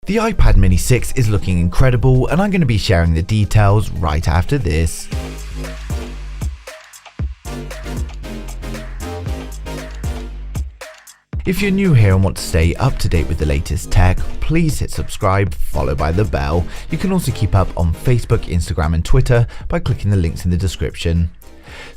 The iPad mini 6 is looking incredible, and I'm going to be sharing the details right after this. If you're new here and want to stay up to date with the latest tech, please hit subscribe followed by the bell. You can also keep up on Facebook, Instagram and Twitter by clicking the links in the description.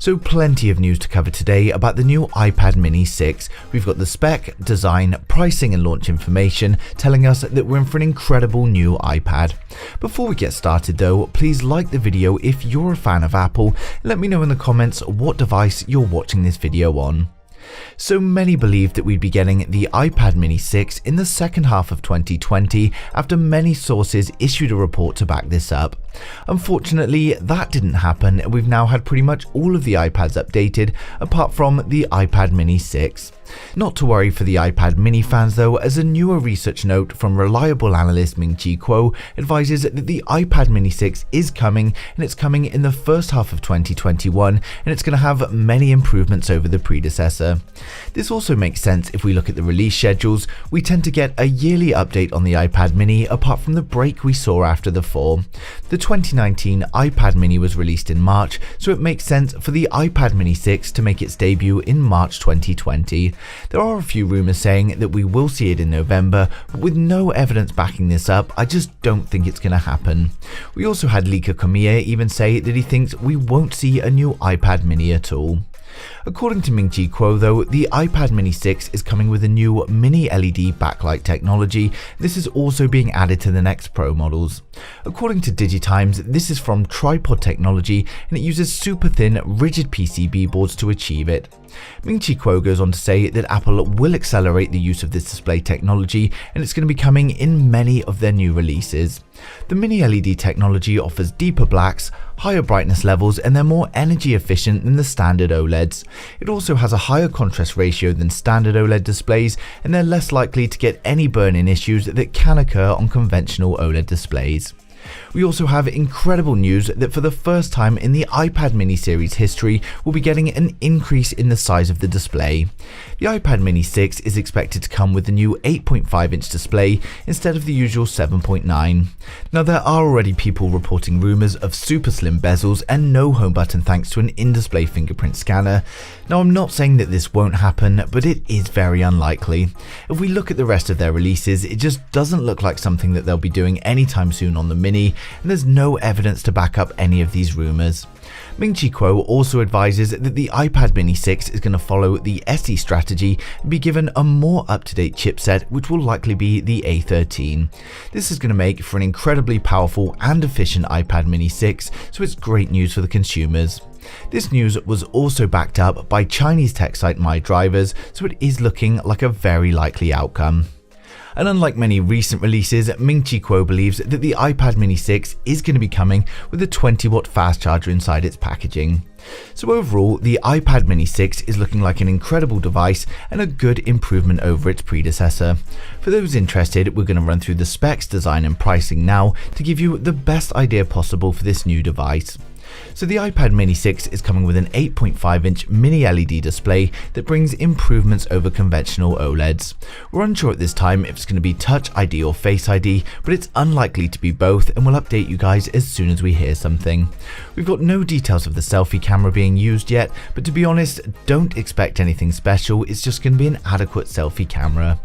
So plenty of news to cover today about the new iPad mini 6. We've got the spec, design, pricing and launch information telling us that we're in for an incredible new iPad. Before we get started though, please like the video if you're a fan of Apple and let me know in the comments what device you're watching this video on. So many believed that we'd be getting the iPad mini 6 in the second half of 2020 after many sources issued a report to back this up. Unfortunately, that didn't happen, and we've now had pretty much all of the iPads updated apart from the iPad mini 6. Not to worry for the iPad mini fans though, as a newer research note from reliable analyst Ming-Chi Kuo advises that the iPad mini 6 is coming, and it's coming in the first half of 2021, and it's going to have many improvements over the predecessor. This also makes sense if we look at the release schedules. We tend to get a yearly update on the iPad mini apart from the break we saw after the fall. The 2019 iPad mini was released in March, so it makes sense for the iPad mini 6 to make its debut in March 2020. There are a few rumours saying that we will see it in November, but with no evidence backing this up, I just don't think it's going to happen. We also had leaker Komiya even say that he thinks we won't see a new iPad mini at all. According to Ming-Chi Kuo though, the iPad mini 6 is coming with a new mini LED backlight technology. This is also being added to the next Pro models. According to Digitimes, this is from Tripod technology and it uses super thin, rigid PCB boards to achieve it. Ming-Chi Kuo goes on to say that Apple will accelerate the use of this display technology, and it's going to be coming in many of their new releases. The mini LED technology offers deeper blacks, higher brightness levels, and they're more energy efficient than the standard OLEDs. It also has a higher contrast ratio than standard OLED displays, and they're less likely to get any burn-in issues that can occur on conventional OLED displays. We also have incredible news that for the first time in the iPad mini series history, we'll be getting an increase in the size of the display. The iPad mini 6 is expected to come with the new 8.5-inch display instead of the usual 7.9. Now there are already people reporting rumours of super slim bezels and no home button thanks to an in-display fingerprint scanner. Now I'm not saying that this won't happen, but it is very unlikely. If we look at the rest of their releases, it just doesn't look like something that they'll be doing anytime soon on the mini, and there's no evidence to back up any of these rumours. Ming-Chi Kuo also advises that the iPad mini 6 is going to follow the SE strategy and be given a more up-to-date chipset, which will likely be the A13. This is going to make for an incredibly powerful and efficient iPad mini 6, so it's great news for the consumers. This news was also backed up by Chinese tech site MyDrivers, so it is looking like a very likely outcome. And unlike many recent releases, Ming-Chi Kuo believes that the iPad mini 6 is going to be coming with a 20-watt fast charger inside its packaging. So overall, the iPad mini 6 is looking like an incredible device and a good improvement over its predecessor. For those interested, we're going to run through the specs, design and pricing now to give you the best idea possible for this new device. So the iPad mini 6 is coming with an 8.5-inch mini LED display that brings improvements over conventional OLEDs. We're unsure at this time if it's going to be Touch ID or Face ID, but it's unlikely to be both, and we'll update you guys as soon as we hear something. We've got no details of the selfie camera being used yet, but to be honest, don't expect anything special, it's just going to be an adequate selfie camera.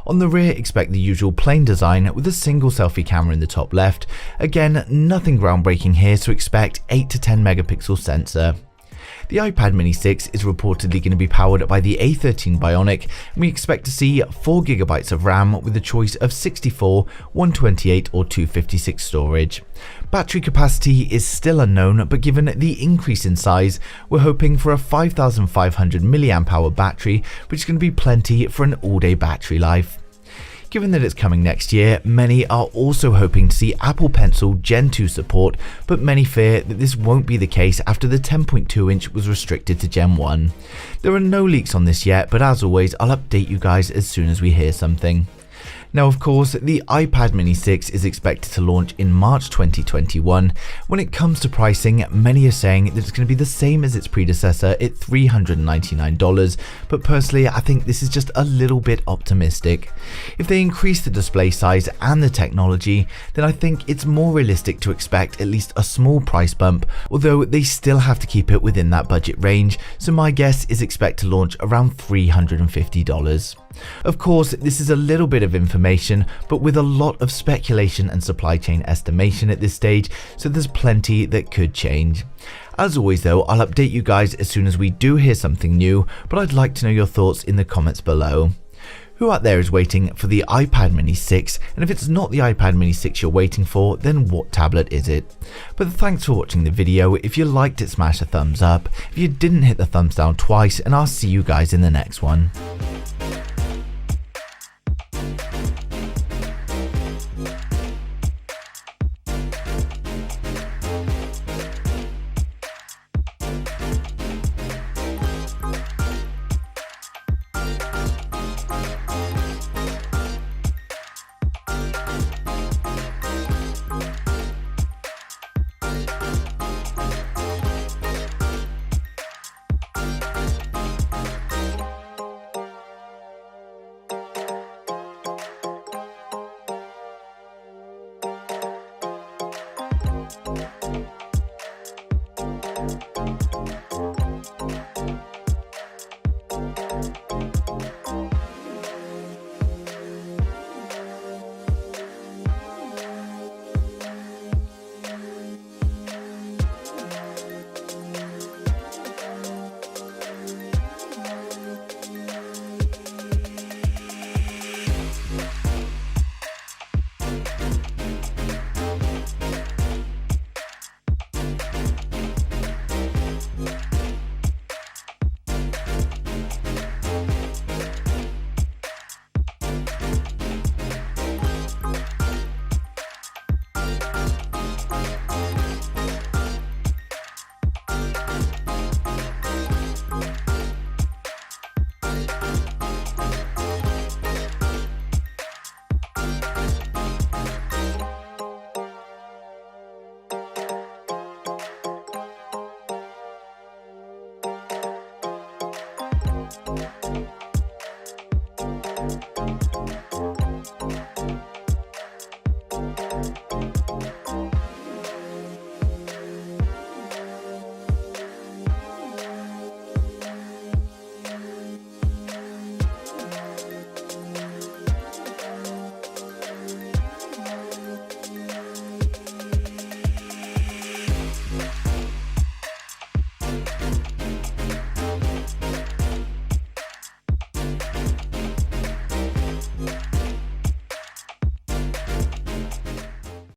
On the rear, expect the usual plain design with a single selfie camera in the top left. Again, nothing groundbreaking here, so expect 8 to 10 megapixel sensor. The iPad mini 6 is reportedly going to be powered by the A13 Bionic, and we expect to see 4GB of RAM with a choice of 64, 128 or 256 storage. Battery capacity is still unknown, but given the increase in size, we're hoping for a 5500 mAh battery, which is going to be plenty for an all-day battery life. Given that it's coming next year, many are also hoping to see Apple Pencil Gen 2 support, but many fear that this won't be the case after the 10.2-inch was restricted to Gen 1. There are no leaks on this yet, but as always, I'll update you guys as soon as we hear something. Now, of course, the iPad mini 6 is expected to launch in March 2021. When it comes to pricing, many are saying that it's going to be the same as its predecessor at $399, but personally I think this is just a little bit optimistic. If they increase the display size and the technology, then I think it's more realistic to expect at least a small price bump, although they still have to keep it within that budget range, so my guess is expect to launch around $350. Of course, this is a little bit of information, but with a lot of speculation and supply chain estimation at this stage, so there's plenty that could change. As always though, I'll update you guys as soon as we do hear something new, but I'd like to know your thoughts in the comments below. Who out there is waiting for the iPad mini 6, and if it's not the iPad mini 6 you're waiting for, then what tablet is it? But thanks for watching the video. If you liked it, smash a thumbs up. If you didn't, hit the thumbs down twice, and I'll see you guys in the next one.